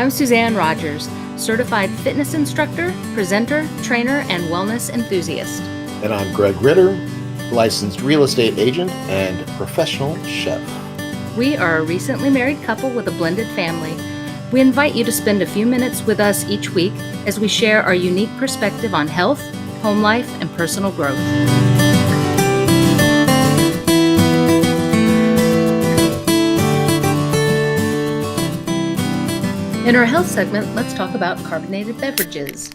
I'm Suzanne Rogers, certified fitness instructor, presenter, trainer, and wellness enthusiast. And I'm Greg Ritter, licensed real estate agent and professional chef. We are a recently married couple with a blended family. We invite you to spend a few minutes with us each week as we share our unique perspective on health, home life, and personal growth. In our health segment, let's talk about carbonated beverages.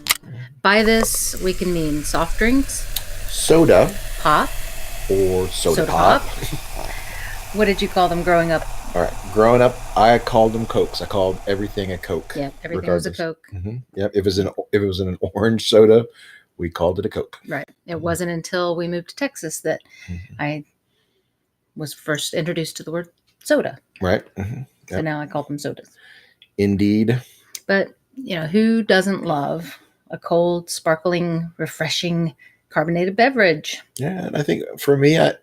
By this, we can mean soft drinks, Soda, pop, or soda pop. What did you call them growing up? All right. Growing up, I called them Cokes. I called everything a Coke. Yeah, everything was a Coke. Mm-hmm. Yep. If it was an orange soda, we called it a Coke. Right. It wasn't until we moved to Texas that I was first introduced to the word soda. Right. Mm-hmm. Yep. So now I call them sodas. Indeed. But, who doesn't love a cold, sparkling, refreshing, carbonated beverage? Yeah. And I think for me, a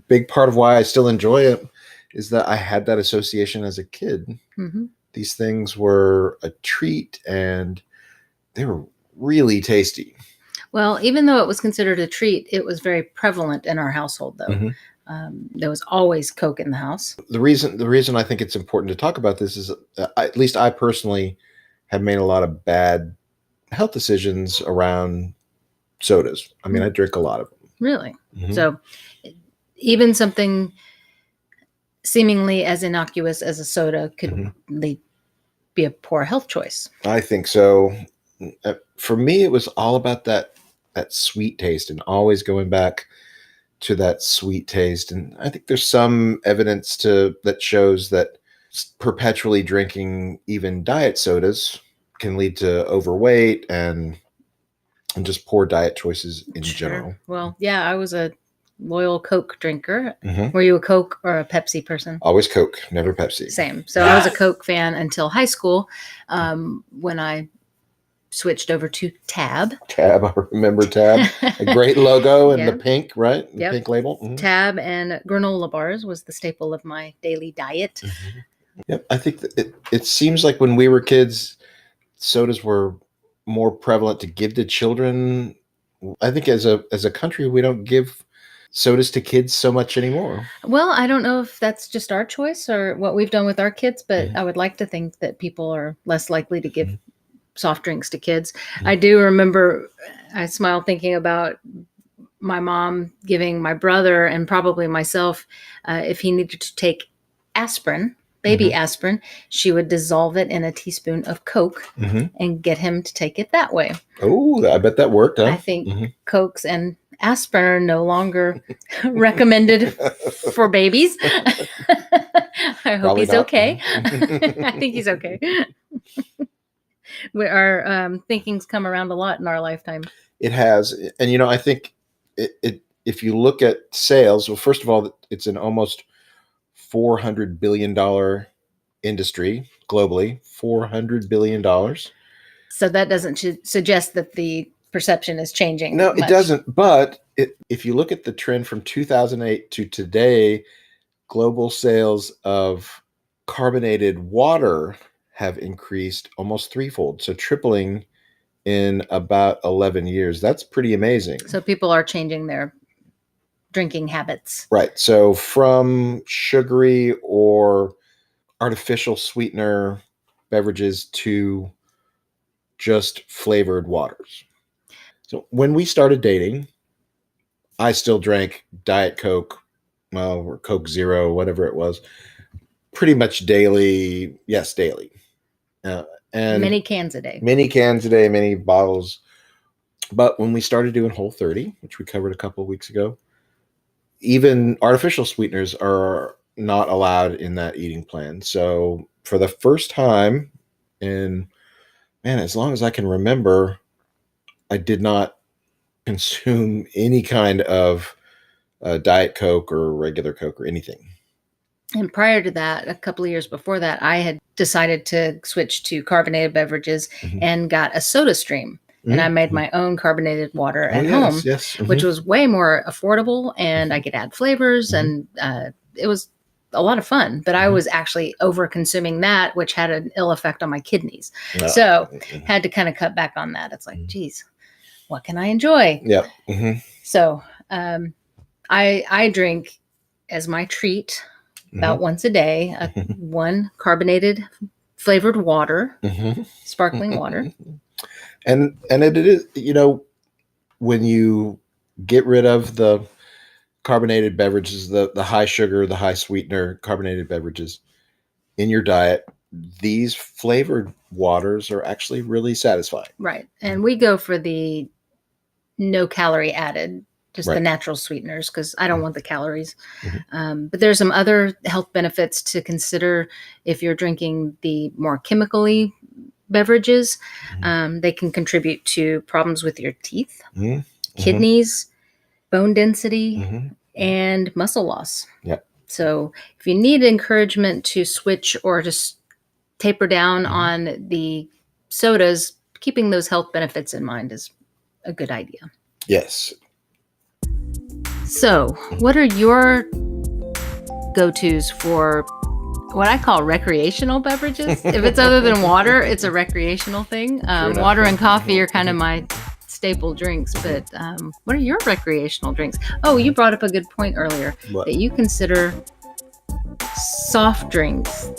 big part of why I still enjoy it is that I had that association as a kid. Mm-hmm. These things were a treat and they were really tasty. Well, even though it was considered a treat, it was very prevalent in our household, though. Mm-hmm. There was always Coke in the house. The reason I think it's important to talk about this is, at least I personally have made a lot of bad health decisions around sodas. I mean, I drink a lot of them. Really? Mm-hmm. So even something seemingly as innocuous as a soda could be a poor health choice. I think so. For me, it was all about that sweet taste and always going back to that sweet taste. And I think there's some evidence that shows that perpetually drinking even diet sodas can lead to overweight and just poor diet choices in general. Well, yeah, I was a loyal Coke drinker. Mm-hmm. Were you a Coke or a Pepsi person? Always Coke, never Pepsi. Same. So I was a Coke fan until high school, when I switched over to Tab. Tab, I remember Tab. A great logo and the pink, right? The yep. pink label. Mm-hmm. Tab and granola bars was the staple of my daily diet. Mm-hmm. Yep. I think that it seems like when we were kids, sodas were more prevalent to give to children. I think as a country, we don't give sodas to kids so much anymore. Well, I don't know if that's just our choice or what we've done with our kids, but I would like to think that people are less likely to give soft drinks to kids. I do remember, I smile thinking about my mom giving my brother and probably myself, if he needed to take aspirin, baby aspirin, she would dissolve it in a teaspoon of Coke and get him to take it that way. Oh, I bet that worked, huh? I think Cokes and aspirin are no longer recommended for babies. I hope Probably he's not. Okay. I think he's okay. Our thinking's come around a lot in our lifetime. It has. And, I think if you look at sales, well, first of all, it's an almost $400 billion industry globally, $400 billion. So that doesn't suggest that the perception is changing. No, much. It doesn't. But if you look at the trend from 2008 to today, global sales of carbonated water have increased almost threefold. So tripling in about 11 years. That's pretty amazing. So people are changing their drinking habits. Right. So from sugary or artificial sweetener beverages to just flavored waters. So when we started dating, I still drank Diet Coke, or Coke Zero, whatever it was, pretty much daily. Yes, daily. And many cans a day, many bottles. But when we started doing Whole30, which we covered a couple of weeks ago, even artificial sweeteners are not allowed in that eating plan. So for the first time as long as I can remember, I did not consume any kind of Diet Coke or regular Coke or anything. And prior to that, a couple of years before that, I had decided to switch to carbonated beverages and got a soda stream. And I made my own carbonated water at home, which was way more affordable, and I could add flavors, and it was a lot of fun, but I Mhm. was actually over consuming that, which had an ill effect on my kidneys. Oh, So mhm. had to kind of cut back on that. It's like, geez, what can I enjoy? Yep. Mhm. So I drink as my treat Mhm. about once a day, Mhm. one carbonated flavored water, Mhm. sparkling water. And it is, when you get rid of the carbonated beverages, the high sugar, the high sweetener carbonated beverages in your diet, these flavored waters are actually really satisfying. Right. And we go for the no calorie added, just the Right. natural sweeteners, because I don't want the calories. Mhm. But there's some other health benefits to consider if you're drinking the more chemically beverages. Mhm. They can contribute to problems with your teeth, Mhm. Mhm. kidneys, bone density, Mhm. and muscle loss. Yep. So if you need encouragement to switch or just taper down Mhm. on the sodas, keeping those health benefits in mind is a good idea. Yes. So, what are your go tos for what I call recreational beverages? If it's other than water, it's a recreational thing. True enough. Water and coffee are kind of Mhm. my staple drinks, but what are your recreational drinks? Oh, you brought up a good point earlier What? that you consider soft drinks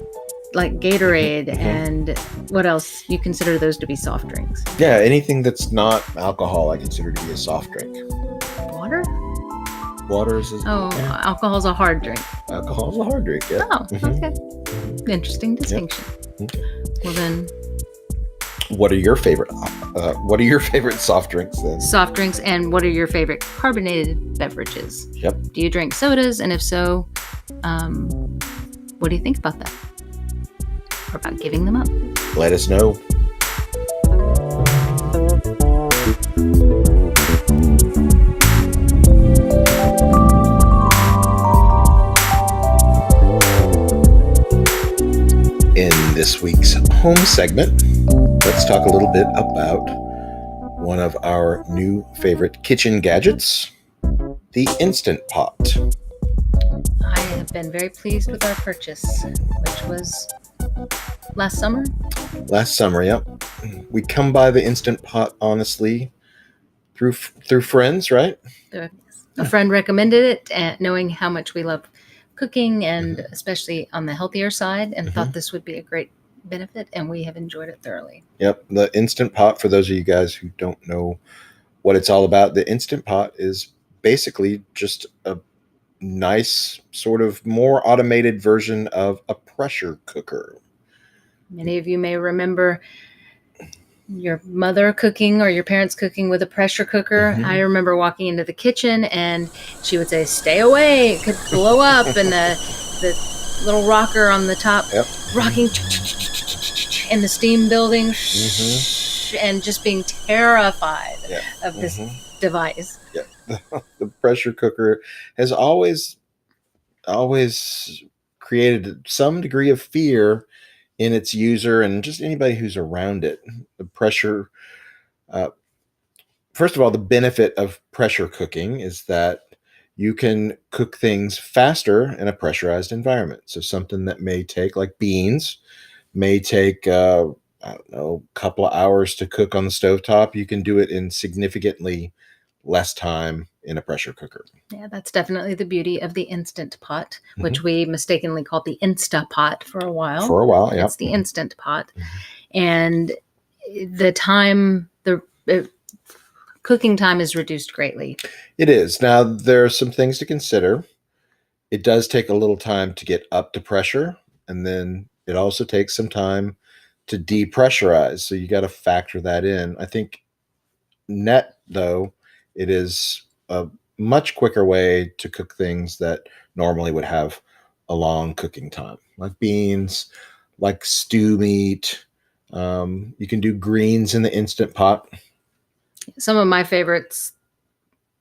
like Gatorade Mhm. and what else? You consider those to be soft drinks? Yeah, anything that's not alcohol, I consider to be a soft drink. Water? Water is Oh, alcohol's a hard drink. alcohol is a hard drink. Yeah. Oh, Mhm. okay. Interesting distinction. Okay. Well, then, What are your favorite? What are your favorite soft drinks then? soft drinks, and what are your favorite carbonated beverages? Yep. Do you drink sodas? And if so, um, what do you think about that? Or about giving them up? Let us know. In this week's home segment, let's talk a little bit about one of our new favorite kitchen gadgets, the Instant Pot. I have been very pleased with our purchase, which was last summer. Last summer, yep. We come by the Instant Pot honestly through friends, right? A friend recommended it, and knowing how much we love cooking and Mhm. especially on the healthier side, and Mhm. thought this would be a great benefit, and we have enjoyed it thoroughly. Yep, the Instant Pot, for those of you guys who don't know what it's all about, the Instant Pot is basically just a nice, sort of more automated version of a pressure cooker. Many of you may remember your mother cooking or your parents cooking with a pressure cooker. I Mhm. remember walking into the kitchen and she would say, "Stay away, it could blow up," and the little rocker on the top Yep. rocking and the steam building and just being terrified Yeah. of this Mhm. device. Yeah. The pressure cooker has always created some degree of fear in its user and just anybody who's around it. The pressure, uh, first of all, the benefit of pressure cooking is that you can cook things faster in a pressurized environment. So something that may take, like beans, may take I don't know, a couple of hours to cook on the stovetop. You can do it in significantly less time in a pressure cooker. Yeah, that's definitely the beauty of the Instant Pot, Mhm. which we mistakenly called the Insta Pot for a while. For a while, But yeah. it's the Instant Pot. Mhm. And the time, the cooking time is reduced greatly. It is. Now, there are some things to consider. It does take a little time to get up to pressure, and then it also takes some time to depressurize. So you got to factor that in. I think net, though, it is a much quicker way to cook things that normally would have a long cooking time, like beans, like stew meat. You can do greens in the Instant Pot. Some of my favorites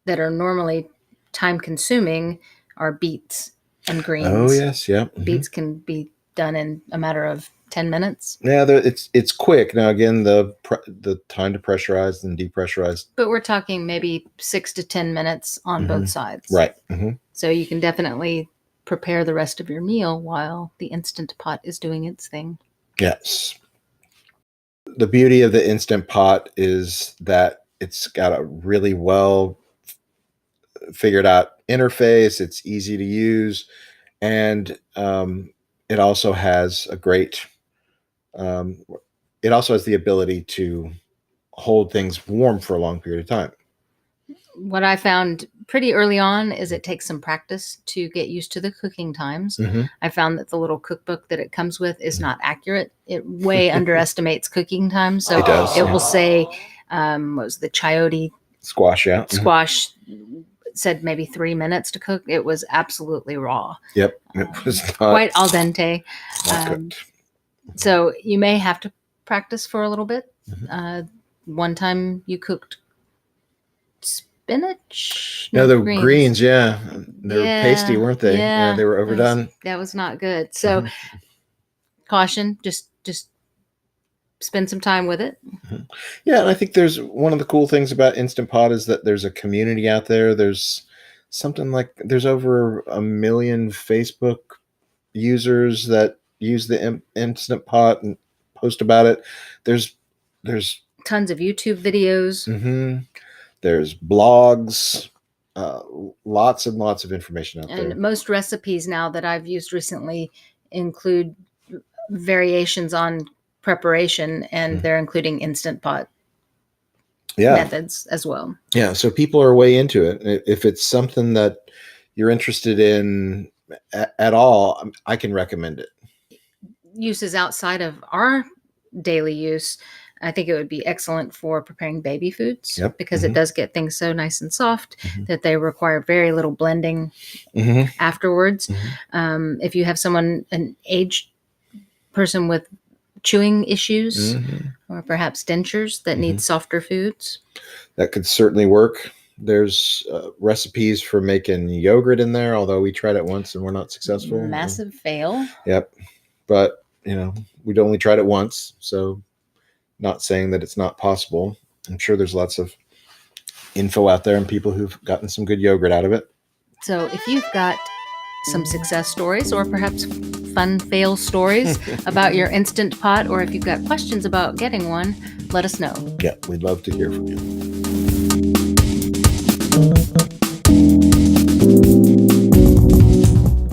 that are normally time consuming are beets and Oh greens. yes, yeah. Beets can be done in a matter of 10 minutes. Yeah, it's quick. Now again, the time to pressurize and depressurize. But we're talking maybe 6 to 10 minutes on both Mhm. sides. Right. So you can definitely prepare the rest of your meal while the Instant Pot is doing its thing. Yes. The beauty of the Instant Pot is that it's got a really well figured out interface. It's easy to use, and it also has a great. Um, it also has the ability to hold things warm for a long period of time. What I found pretty early on is it takes some practice to get used to the cooking times. Mm-hmm. I found that the little cookbook that it comes with is not accurate. It way underestimates cooking time. So It does. it will say, what was the chayote Squash, yeah. squash said maybe 3 minutes to cook. It was absolutely raw. Yep. It was not quite al dente. cooked. So you may have to practice for a little bit. Mhm. One time you cooked spinach. No, the greens, yeah. They were pasty, weren't they? Yeah, they were overdone. That was not good. So caution, just spend some time with it. Mhm. Yeah, and I think there's one of the cool things about Instant Pot is that there's a community out there. There's something like there's over 1 million Facebook users that use the Instant Pot and post about it. There's Tons of YouTube videos. There's blogs, uh, lots and lots of information out And there. most recipes now that I've used recently include variations on preparation, and they're including Instant Pot methods as well. Yeah, so people are way into it. If it's something that you're interested in at all, I can recommend it. Uses outside of our daily use, I think it would be excellent for preparing baby foods. Yep. Because it does get things so nice and soft that they require very little blending afterwards. If you have an aged person with chewing issues or perhaps dentures that need softer foods, that could certainly work. There's recipes for making yogurt in there, although we tried it once and we're not successful. Massive fail. Yep. But, we'd only tried it once, so not saying that it's not possible. I'm sure there's lots of info out there and people who've gotten some good yogurt out of it. So if you've got some success stories or perhaps fun fail stories about your Instant Pot, or if you've got questions about getting one, let us know. Yeah, we'd love to hear from you.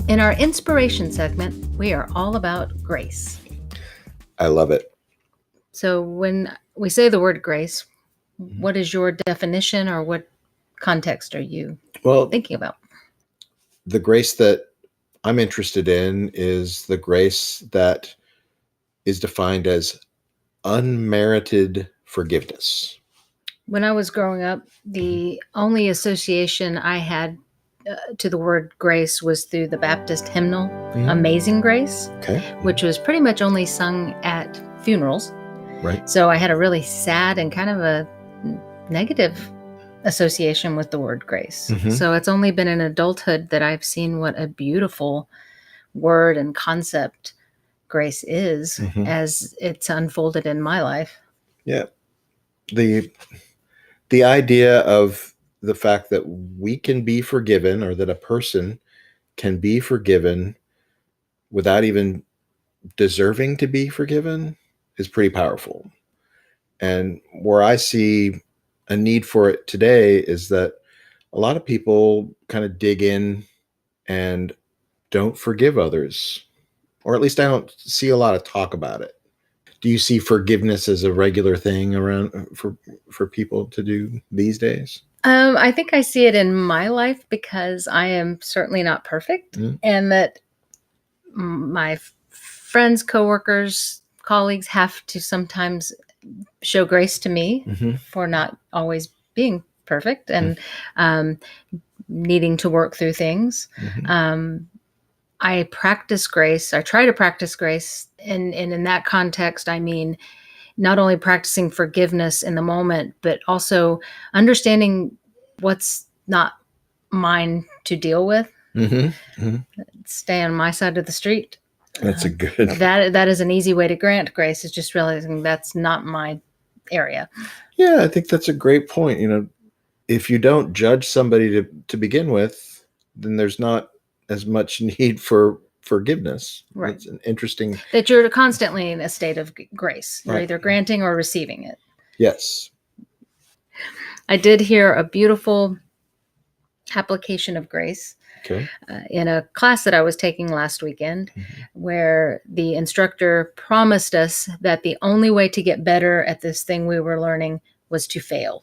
In our inspiration segment, we are all about grace. I love it. So when we say the word grace, what is your definition, or what context are you thinking about? The grace that I'm interested in is the grace that is defined as unmerited forgiveness. When I was growing up, the only association I had to the word grace was through the Baptist hymnal, Amazing Grace, which was pretty much only sung at funerals. Right. So I had a really sad and kind of a negative association with the word grace. So it's only been in adulthood that I've seen what a beautiful word and concept grace is as it's unfolded in my life. Yeah. The idea of the fact that we can be forgiven, or that a person can be forgiven without even deserving to be forgiven, is pretty powerful. And where I see a need for it today is that a lot of people kind of dig in and don't forgive others, or at least I don't see a lot of talk about it. Do you see forgiveness as a regular thing around for people to do these days? I think I see it in my life because I am certainly not perfect, and that my friends, coworkers, colleagues have to sometimes show grace to me for not always being perfect and needing to work through things. I practice grace. I try to practice grace. And in that context, I mean, not only practicing forgiveness in the moment, but also understanding what's not mine to deal with. Stay on my side of the street. That's a good. That is an easy way to grant grace, is just realizing that's not my area. Yeah, I think that's a great point. If you don't judge somebody to begin with, then there's not as much need for forgiveness. Right. That's an interesting. That you're constantly in a state of grace. You're Right. either granting or receiving it. Yes. I did hear a beautiful application of grace Okay. in a class that I was taking last weekend, Mhm. where the instructor promised us that the only way to get better at this thing we were learning was to fail.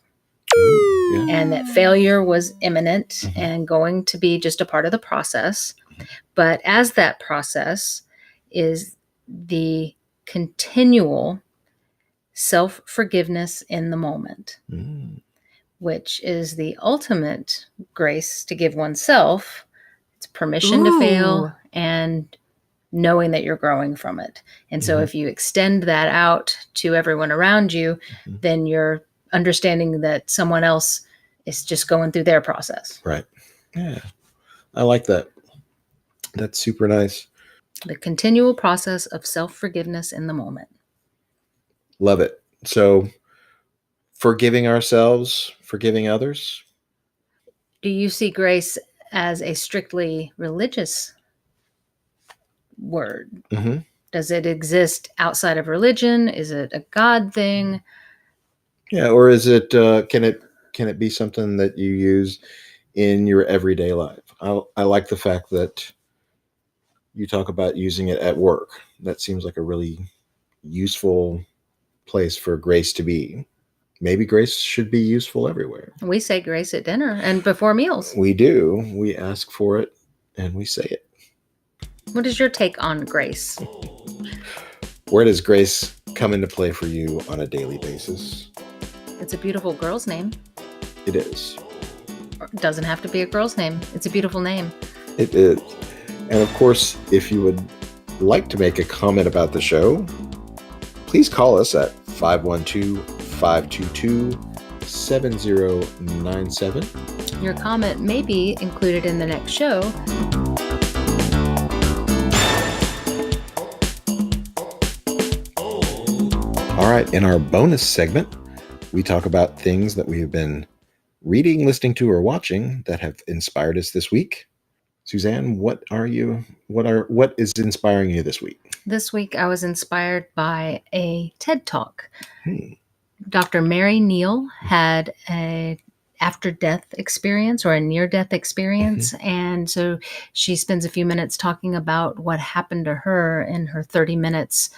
Ooh, yeah. And that failure was imminent Mhm. and going to be just a part of the process. But as that process is the continual self forgiveness in the moment, Mm. which is the ultimate grace to give oneself. It's permission to fail and knowing that you're growing from it. And so Mhm. if you extend that out to everyone around you, Mhm. then you're understanding that someone else is just going through their process. Right. Yeah. I like that. That's super nice. The continual process of self forgiveness in the moment. Love it. So, forgiving ourselves, forgiving others. Do you see grace as a strictly religious word? Mm-hmm. Does it exist outside of religion? Is it a God thing? Yeah. Or is it? Can it be something that you use in your everyday life? I like the fact that you talk about using it at work. That seems like a really useful place for grace to be. Maybe grace should be useful everywhere. We say grace at dinner and before meals. We do. We ask for it and we say it. What is your take on grace? Where does grace come into play for you on a daily basis? It's a beautiful girl's name. It is. It doesn't have to be a girl's name. It's a beautiful name. It is. And of course, if you would like to make a comment about the show, please call us at 512-522-7097. Your comment may be included in the next show. All right, in our bonus segment, we talk about things that we have been reading, listening to, or watching that have inspired us this week. Suzanne, what is inspiring you this week? This week I was inspired by a TED Talk. Hmm. Dr. Mary Neal had a after-death experience or a near-death experience. And so she spends a few minutes talking about what happened to her in her 30 minutes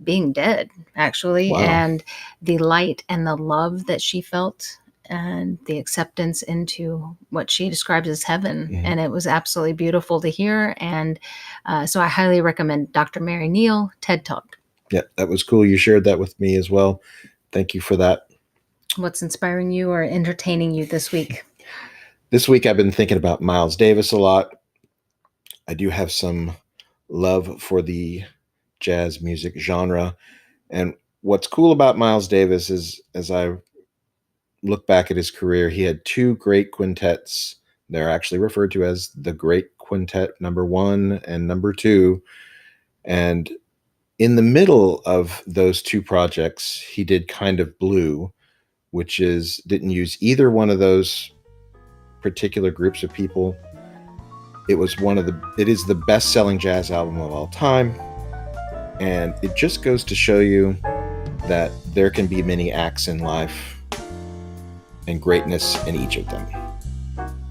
being dead, actually, Wow. and the light and the love that she felt and the acceptance into what she describes as heaven. Mhm. And it was absolutely beautiful to hear. And so I highly recommend Dr. Mary Neal, TED Talk. Yeah, that was cool. You shared that with me as well. Thank you for that. What's inspiring you or entertaining you this week? This week I've been thinking about Miles Davis a lot. I do have some love for the jazz music genre. And what's cool about Miles Davis is, as I look back at his career, he had two great quintets. They're actually referred to as the Great Quintet number 1 and number 2. And in the middle of those two projects, he did Kind of Blue, which didn't use either one of those particular groups of people. It is the best-selling jazz album of all time. And it just goes to show you that there can be many acts in life and greatness in each of them.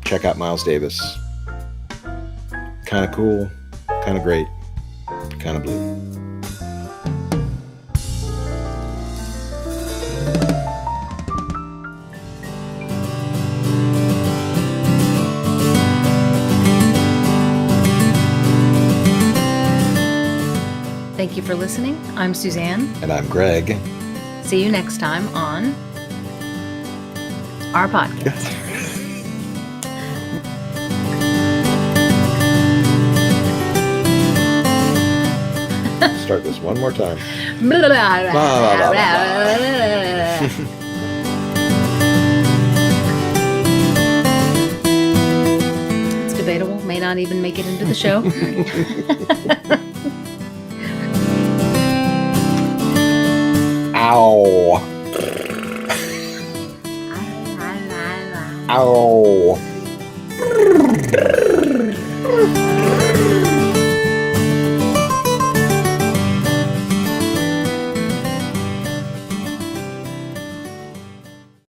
Check out Miles Davis. Kind of cool, kind of great, kind of blue. Thank you for listening. I'm Suzanne. And I'm Greg. See you next time on our podcast. Start this one more time. It's debatable. May not even make it into the show. Ow. Ow.